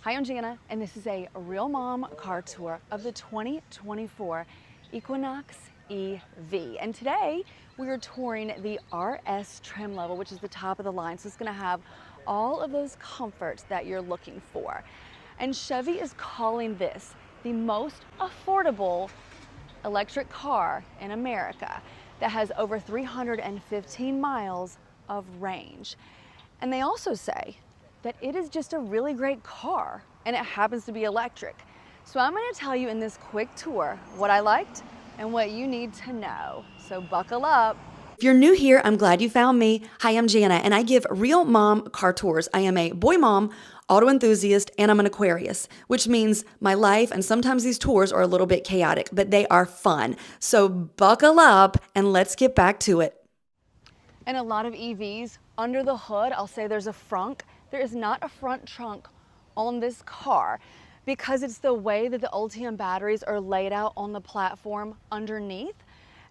Hi, I'm Jana, and this is a Real Mom car tour of the 2024 Equinox EV. And today we are touring the RS trim level, which is the top of the line. So it's going to have all of those comforts that you're looking for. And Chevy is calling this the most affordable electric car in America that has over 315 miles of range. And they also say that it is just a really great car and it happens to be electric. So I'm going to tell you in this quick tour what I liked and what you need to know. So buckle up. If you're new here, I'm glad you found me. Hi, I'm Jana, and I give Real Mom car tours. I am a boy mom, auto enthusiast, and I'm an Aquarius, which means my life and sometimes these tours are a little bit chaotic, but they are fun. So buckle up and let's get back to it. And a lot of EVs, under the hood, I'll say there's a frunk. There is not a front trunk on this car because it's the way that the Ultium batteries are laid out on the platform underneath,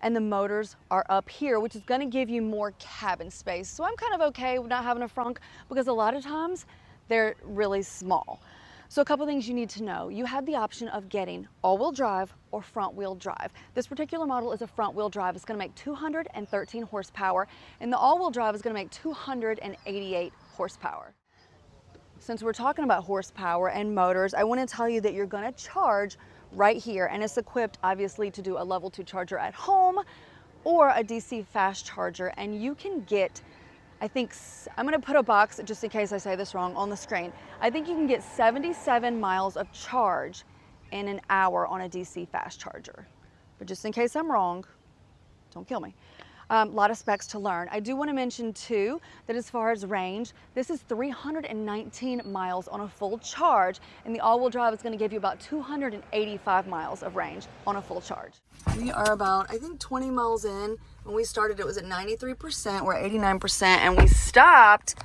and the motors are up here, which is going to give you more cabin space. So I'm kind of okay with not having a frunk because a lot of times they're really small. So a couple things you need to know. You have the option of getting all-wheel drive or front-wheel drive. This particular model is a front-wheel drive. It's going to make 213 horsepower, and the all-wheel drive is going to make 288 horsepower. Since we're talking about horsepower and motors, I want to tell you that you're going to charge right here, and it's equipped obviously to do a level 2 charger at home or a DC fast charger, and you can get, I think, I'm going to put a box just in case I say this wrong on the screen. I think you can get 77 miles of charge in an hour on a DC fast charger. But just in case I'm wrong, don't kill me. A lot of specs to learn. I do want to mention too that as far as range, this is 319 miles on a full charge, and the all-wheel drive is going to give you about 285 miles of range on a full charge. We are about, I think, 20 miles in. When we started, it was at 93%. We're at 89%, and we stopped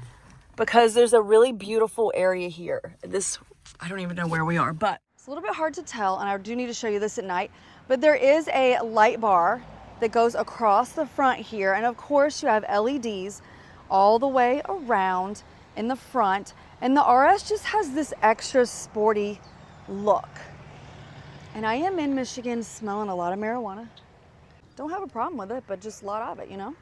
because there's a really beautiful area here. This, I don't even know where we are, but it's a little bit hard to tell, and I do need to show you this at night. But there is a light bar that goes across the front here, and of course you have LEDs all the way around in the front, and the RS just has this extra sporty look. And I am in Michigan smelling a lot of marijuana. Don't have a problem with it, but just a lot of it, you know.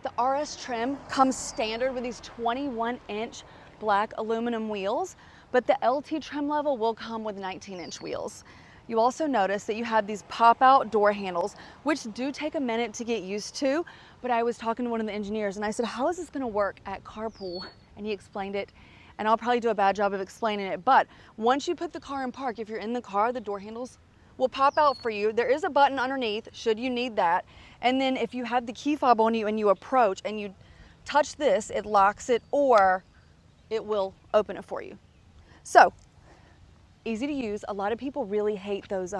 The RS trim comes standard with these 21-inch black aluminum wheels, but the LT trim level will come with 19-inch wheels. You also notice that you have these pop-out door handles, which do take a minute to get used to, but I was talking to one of the engineers and I said, how is this gonna work at carpool? And he explained it, and I'll probably do a bad job of explaining it, but once you put the car in park, if you're in the car, the door handles will pop out for you. There is a button underneath, should you need that, and then if you have the key fob on you and you approach and you touch this, it locks it, or it will open it for you. So, easy to use. A lot of people really hate those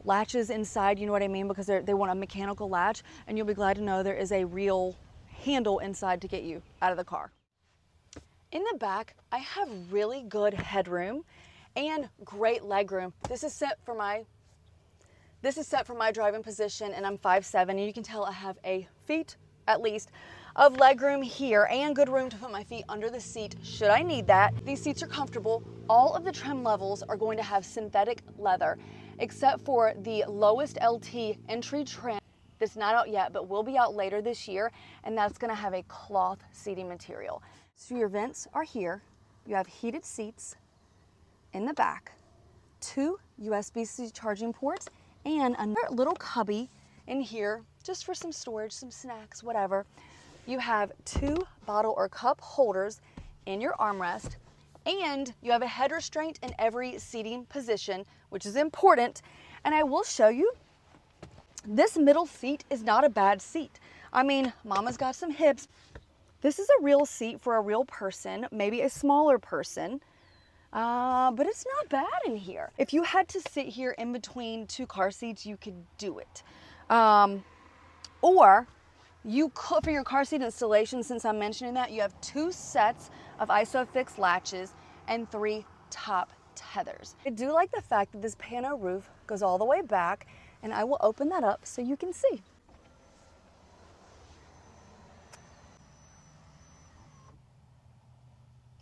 latches inside, you know what I mean, because they want a mechanical latch, and you'll be glad to know there is a real handle inside to get you out of the car. In the back, I have really good headroom and great legroom. This is set for my driving position, and I'm 5'7", and you can tell I have a feet at least of legroom here and good room to put my feet under the seat should I need that. These seats are comfortable. All of the trim levels are going to have synthetic leather, except for the lowest LT entry trim that's not out yet, but will be out later this year, and that's going to have a cloth seating material. So your vents are here. You have heated seats in the back, 2 USB-C charging ports, and another little cubby in here just for some storage, some snacks, whatever. You have 2 bottle or cup holders in your armrest, and you have a head restraint in every seating position, which is important. And I will show you, this middle seat is not a bad seat. I mean, mama's got some hips. This is a real seat for a real person, maybe a smaller person, but it's not bad in here. If you had to sit here in between 2 car seats, you could do it. Or you could, for your car seat installation, since I'm mentioning that, you have 2 sets of ISOFIX latches and 3 top tethers. I do like the fact that this pano roof goes all the way back, and I will open that up so you can see.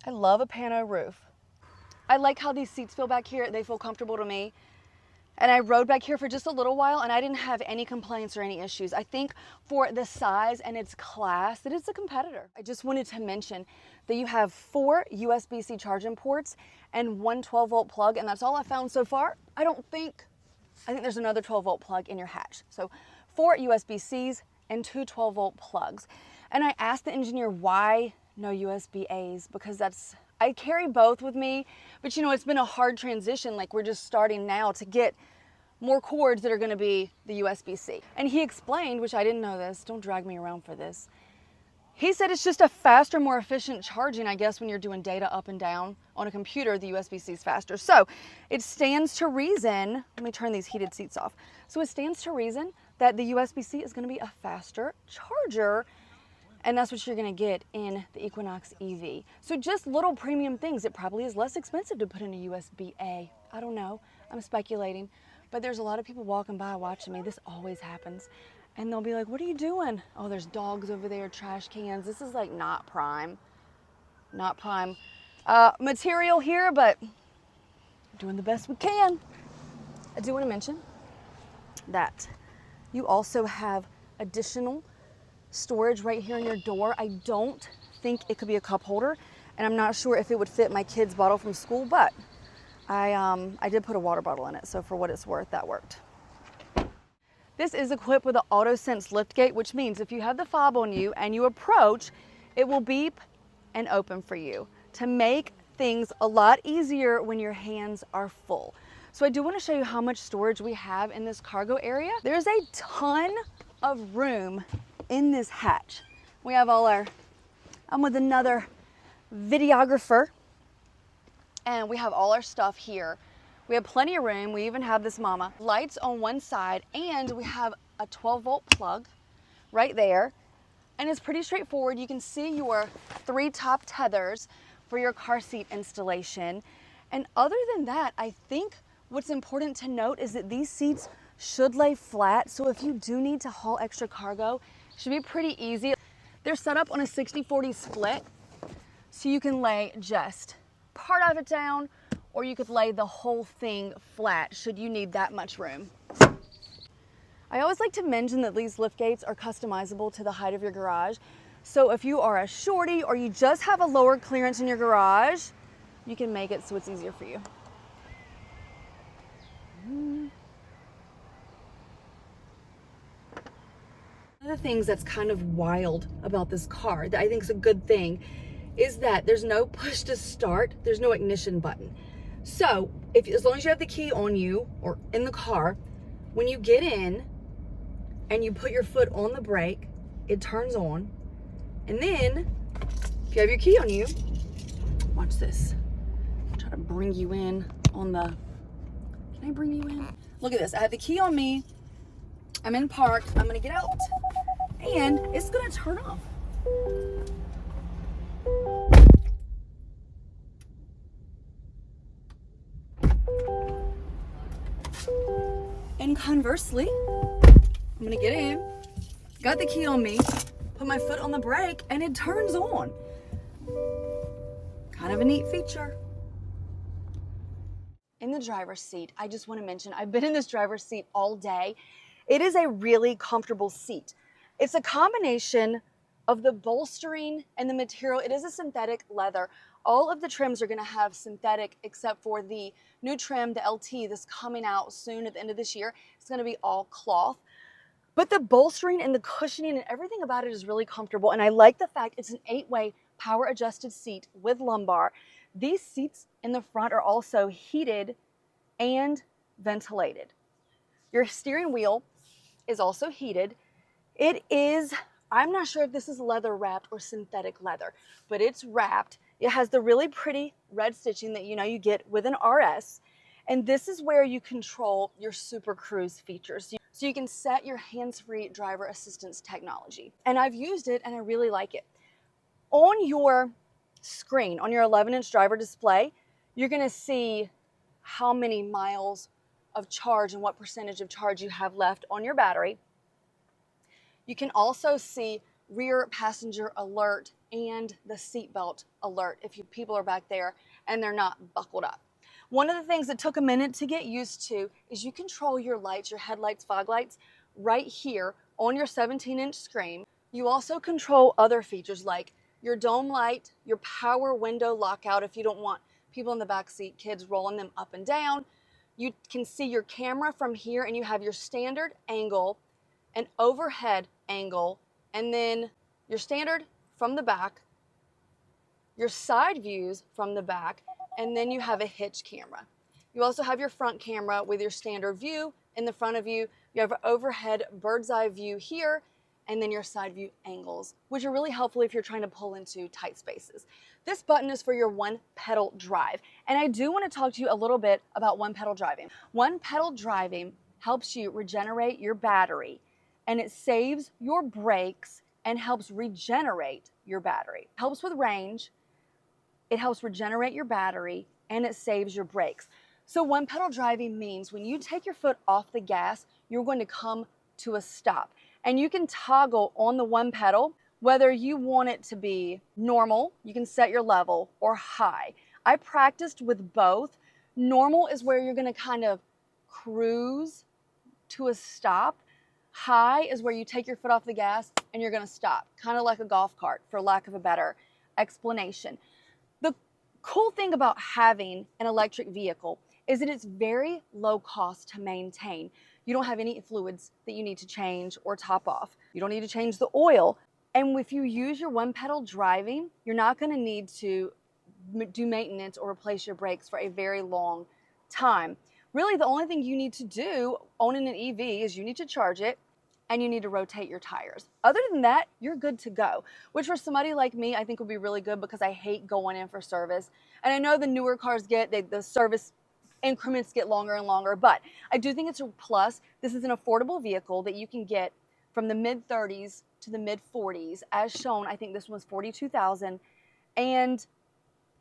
I love a pano roof. I like how these seats feel back here. They feel comfortable to me. And I rode back here for just a little while and I didn't have any complaints or any issues. I think for the size and its class, it is a competitor. I just wanted to mention that you have 4 USB-C charging ports and one 12-volt plug, and that's all I found so far. I think there's another 12-volt plug in your hatch. So 4 USB-Cs and 2 12-volt plugs. And I asked the engineer why no USB-As, because I carry both with me, but you know, it's been a hard transition. Like, we're just starting now to get more cords that are gonna be the USB-C. And he explained, which I didn't know this, don't drag me around for this. He said it's just a faster, more efficient charging. I guess when you're doing data up and down on a computer, the USB-C is faster. So it stands to reason, let me turn these heated seats off. So it stands to reason that the USB-C is gonna be a faster charger, and that's what you're gonna get in the Equinox EV. So just little premium things. It probably is less expensive to put in a USB-A. I don't know, I'm speculating. But there's a lot of people walking by watching me. This always happens. And they'll be like, what are you doing? Oh, there's dogs over there, trash cans. This is like not prime material here, but doing the best we can. I do wanna mention that you also have additional storage right here in your door. I don't think it could be a cup holder, and I'm not sure if it would fit my kid's bottle from school, but I did put a water bottle in it, so for what it's worth, that worked. This is equipped with an AutoSense liftgate, which means if you have the fob on you and you approach, it will beep and open for you to make things a lot easier when your hands are full. So I do want to show you how much storage we have in this cargo area. There's a ton of room in this hatch. We have I'm with another videographer, and we have all our stuff here. We have plenty of room. We even have this mama. Lights on one side, and we have a 12-volt plug right there. And it's pretty straightforward. You can see your 3 top tethers for your car seat installation. And other than that, I think what's important to note is that these seats should lay flat. So if you do need to haul extra cargo, it should be pretty easy. They're set up on a 60-40 split. So you can lay just part of it down, or you could lay the whole thing flat should you need that much room. I always like to mention that these lift gates are customizable to the height of your garage. So if you are a shorty or you just have a lower clearance in your garage, you can make it so it's easier for you. One of the things that's kind of wild about this car that I think is a good thing is that there's no push to start, there's no ignition button. So as long as you have the key on you or in the car, when you get in and you put your foot on the brake, it turns on. And then if you have your key on you, watch this. I'll try to bring you in on the, can I bring you in? Look at this, I have the key on me. I'm in park, I'm gonna get out and it's gonna turn off. And conversely, I'm gonna get in, got the key on me, put my foot on the brake, and it turns on. Kind of a neat feature. In the driver's seat, I just want to mention, I've been in this driver's seat all day. It is a really comfortable seat. It's a combination of the bolstering and the material. It is a synthetic leather. All of the trims are going to have synthetic except for the new trim, the LT, that's coming out soon at the end of this year. It's going to be all cloth. But the bolstering and the cushioning and everything about it is really comfortable. And I like the fact it's an 8-way power adjusted seat with lumbar. These seats in the front are also heated and ventilated. Your steering wheel is also heated. It is, I'm not sure if this is leather wrapped or synthetic leather, but it's wrapped. It has the really pretty red stitching that you get with an RS. And this is where you control your Super Cruise features. So you can set your hands-free driver assistance technology. And I've used it and I really like it. On your screen, on your 11-inch driver display, you're gonna see how many miles of charge and what percentage of charge you have left on your battery. You can also see rear passenger alert and the seatbelt alert if people are back there and they're not buckled up. One of the things that took a minute to get used to is you control your lights, your headlights, fog lights, right here on your 17-inch screen. You also control other features like your dome light, your power window lockout if you don't want people in the back seat, kids rolling them up and down. You can see your camera from here, and you have your standard angle, an overhead angle, and then your standard from the back, your side views from the back, and then you have a hitch camera. You also have your front camera with your standard view in the front of you. You have an overhead bird's eye view here, and then your side view angles, which are really helpful if you're trying to pull into tight spaces. This button is for your one pedal drive. And I do want to talk to you a little bit about one pedal driving. One pedal driving helps you regenerate your battery, and it saves your brakes and helps regenerate your battery. It helps with range, it helps regenerate your battery, and it saves your brakes. So one pedal driving means when you take your foot off the gas, you're going to come to a stop. And you can toggle on the one pedal, whether you want it to be normal, you can set your level, or high. I practiced with both. Normal is where you're gonna kind of cruise to a stop. High is where you take your foot off the gas and you're gonna stop, kind of like a golf cart, for lack of a better explanation. The cool thing about having an electric vehicle is that it's very low cost to maintain. You don't have any fluids that you need to change or top off. You don't need to change the oil. And if you use your one pedal driving, you're not going to need to do maintenance or replace your brakes for a very long time. Really, the only thing you need to do owning an EV is you need to charge it and you need to rotate your tires. Other than that, you're good to go, which for somebody like me, I think would be really good because I hate going in for service. And I know the newer cars the service increments get longer and longer, but I do think it's a plus. This is an affordable vehicle that you can get from the mid 30s to the mid 40s. As shown, I think this one's 42,000 and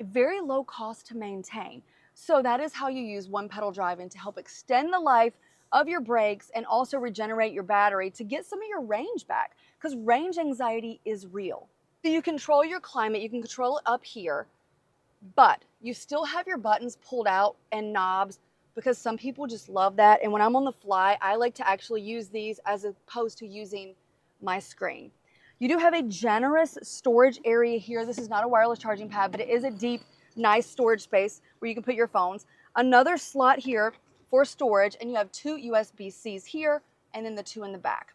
very low cost to maintain. So that is how you use one pedal driving to help extend the life of your brakes and also regenerate your battery to get some of your range back, because range anxiety is real. So you control your climate, you can control it up here, but you still have your buttons pulled out and knobs because some people just love that. And when I'm on the fly, I like to actually use these as opposed to using my screen. You do have a generous storage area here. This is not a wireless charging pad, but it is a deep, nice storage space where you can put your phones. Another slot here for storage, and you have two USB-Cs here and then the two in the back.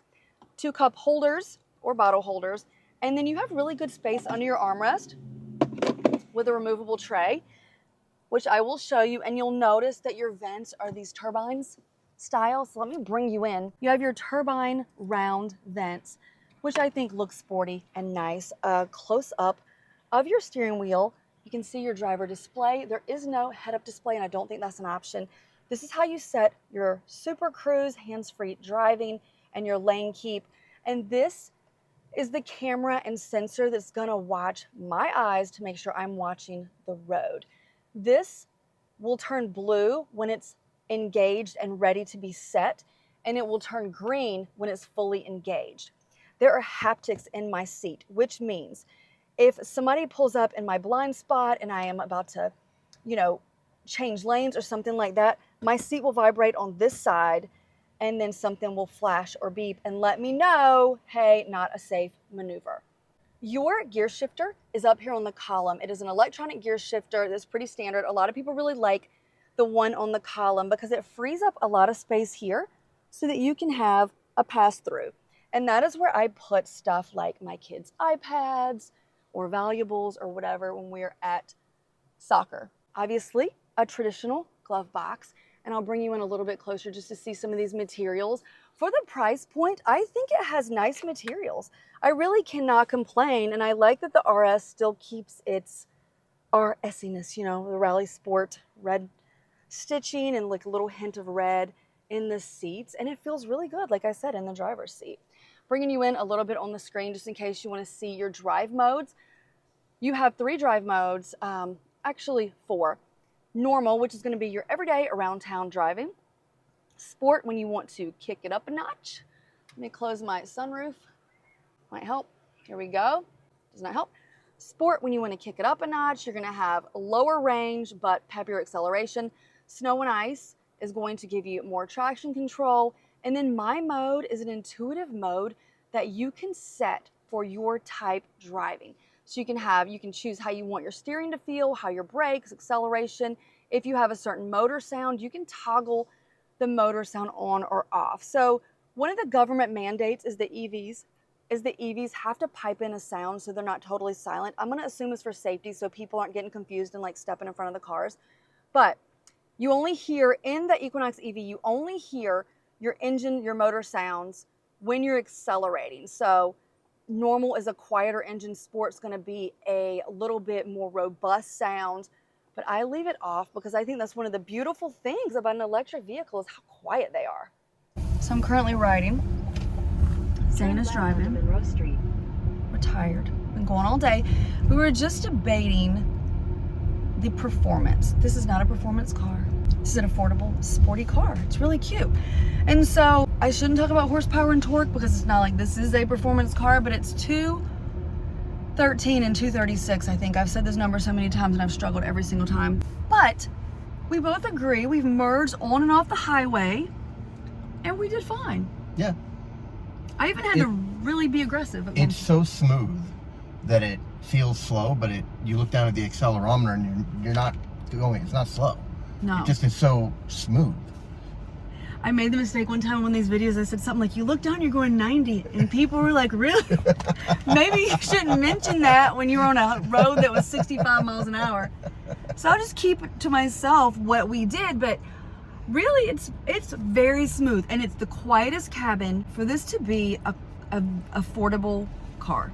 Two cup holders or bottle holders, and then you have really good space under your armrest with a removable tray, which I will show you, and you'll notice that your vents are these turbines style. So let me bring you in. You have your turbine round vents, which I think looks sporty and nice. Close up of your steering wheel, you can see your driver display. There is no head-up display, and I don't think that's an option. This is how you set your Super Cruise hands-free driving and your lane keep. And this is the camera and sensor that's gonna watch my eyes to make sure I'm watching the road. This will turn blue when it's engaged and ready to be set, and it will turn green when it's fully engaged. There are haptics in my seat, which means if somebody pulls up in my blind spot and I am about to, change lanes or something like that, my seat will vibrate on this side, and then something will flash or beep and let me know, hey, not a safe maneuver. Your gear shifter is up here on the column. It is an electronic gear shifter that's pretty standard. A lot of people really like the one on the column because it frees up a lot of space here so that you can have a pass-through. And that is where I put stuff like my kids' iPads or valuables or whatever when we're at soccer. Obviously, a traditional glove box, and I'll bring you in a little bit closer just to see some of these materials. For the price point, I think it has nice materials. I really cannot complain, and I like that the RS still keeps its RS-iness, the Rally Sport red stitching and like a little hint of red in the seats, and it feels really good, like I said, in the driver's seat. Bringing you in a little bit on the screen just in case you want to see your drive modes. You have 3 drive modes, actually 4. Normal, which is going to be your everyday around town driving. Sport, when you want to kick it up a notch. Let me close my sunroof. Might help. Here we go. Does not help. Sport, when you want to kick it up a notch, you're going to have lower range but peppier acceleration. Snow and ice is going to give you more traction control. And then my mode is an intuitive mode that you can set for your type driving. So you can choose how you want your steering to feel, how your brakes, acceleration. If you have a certain motor sound, you can toggle the motor sound on or off. So one of the government mandates is the EVs have to pipe in a sound so they're not totally silent. I'm gonna assume it's for safety so people aren't getting confused and like stepping in front of the cars. But you only hear, in the Equinox EV, you only hear your engine, your motor sounds when you're accelerating. So normal is a quieter engine, sport's gonna be a little bit more robust sound, but I leave it off because I think that's one of the beautiful things about an electric vehicle is how quiet they are. So I'm currently riding. Zane is driving. We're tired. Been going all day. We were just debating the performance. This is not a performance car. This is an affordable, sporty car. It's really cute. And so I shouldn't talk about horsepower and torque because it's not like this is a performance car, but it's 213 and 236, I think. I've said this number so many times and I've struggled every single time. But we both agree we've merged on and off the highway and we did fine. Yeah. I even had to really be aggressive. It's so smooth that it feels slow, but you look down at the accelerometer and you're not going, it's not slow. No. It just is so smooth. I made the mistake one time on one of these videos. I said something like, you look down, you're going 90. And people were like, really? Maybe you shouldn't mention that when you're on a road that was 65 miles an hour. So I'll just keep to myself what we did. But really, it's very smooth. And it's the quietest cabin for this to be a affordable car.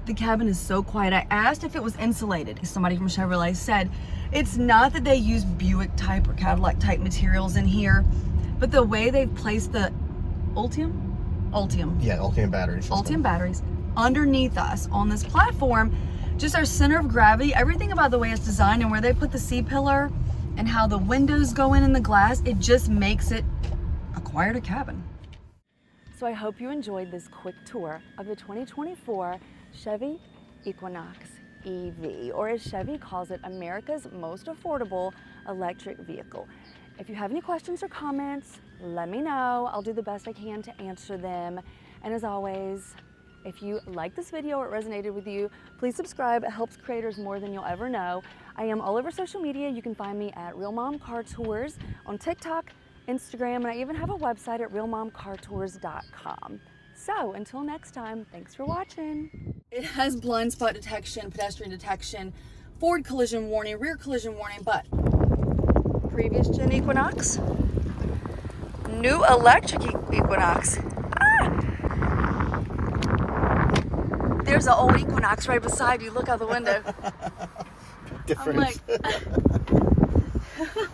The cabin is so quiet. I asked if it was insulated. Somebody from Chevrolet said, it's not that they use Buick type or Cadillac type materials in here, but the way they've placed the Ultium? Yeah, Ultium batteries. Ultium batteries underneath us on this platform, just our center of gravity, everything about the way it's designed and where they put the C-pillar and how the windows go in the glass, it just makes it a quieter cabin. So I hope you enjoyed this quick tour of the 2024 Chevy Equinox EV, or as Chevy calls it, America's most affordable electric vehicle. If you have any questions or comments, let me know. I'll do the best I can to answer them. And as always, if you like this video or it resonated with you, please subscribe. It helps creators more than you'll ever know. I am all over social media. You can find me at Real Mom Car Tours on TikTok, Instagram, and I even have a website at realmomcartours.com. So until next time, thanks for watching. It has blind spot detection, pedestrian detection, forward collision warning, rear collision warning, but previous gen Equinox, new electric Equinox. There's an old Equinox right beside you. Look out the window. Difference. I'm like,